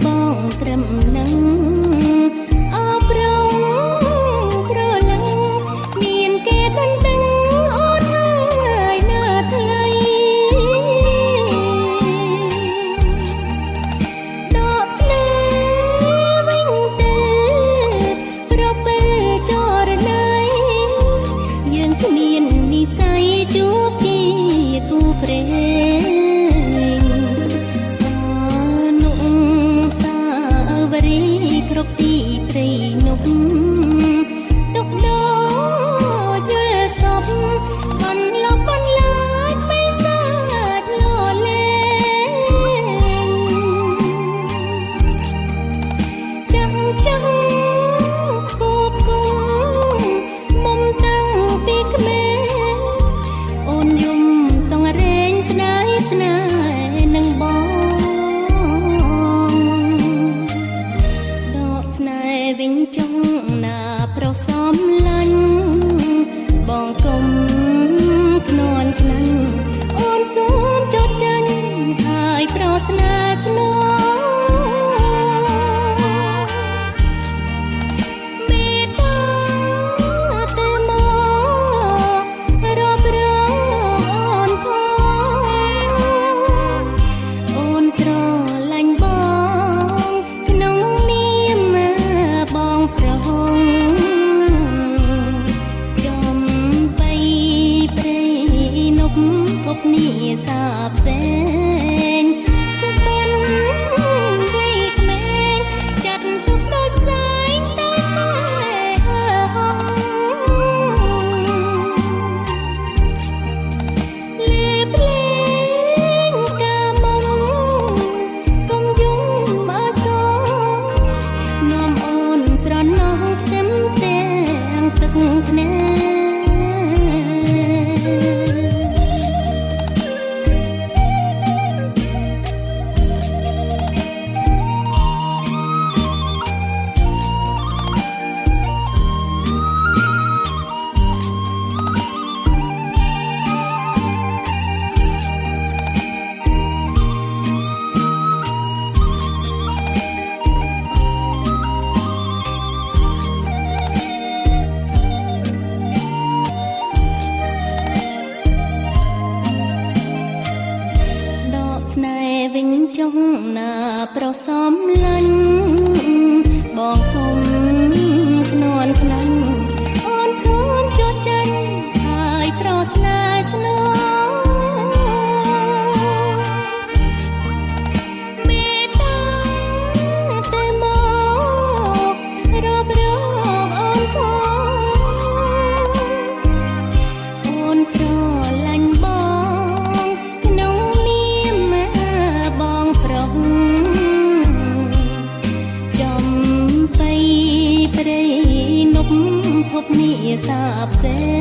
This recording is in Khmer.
បងត្រឹមនឹងអបរំប្រលឹងមានគេដណ្ដឹងអូនហើយណាថ្លៃដកស្នេហ៍វិញទៅប្រពេលចរណៃយើងគ្មាននិស្ស័យជួបជាគូព្រេងគ្រប់ទីព្រៃនប់ទុកដូចយល់សពបន្លប់បន្លាចបិសាចលលេងចាំគូបគងមុំតាំងពីក្មេងអូនយំសងរែងស្នេហ៍នឹងបងវិញចង់ណាប្រសំឡាញ់បងកុំខ្នន់ខ្លាំងអូនសូមចត់ចាញ់ហើយប្រស្នាស្នងមេត្តាទៅមករបរងអូនផងអូនស្រឡាញ់បងក្នុងនាមបងប្រហងចំបៃព្រៃនប់ភពនេះសាបសេងសុបិនវ័យក្មេងចាត់ទុកដូចផ្សែងតែហងលេបលេងកាមុំកុំយំអសងនាំអូនស្រណោះទឹមទាំងទឹកភ្នែកស្នេហ៍វិញចង់ណាប្រសំឡាញ់បងកុំខ្នន់ខ្លាំងអូនសូមចត់ចាញ់ហើយប្រស្នាស្នងមេត្តាទៅមករបរងអូនផងអូនស្រឡាញ់បងក្នុងបងប្រុសចំបៃព្រៃនប់ភពនេះសាបសេ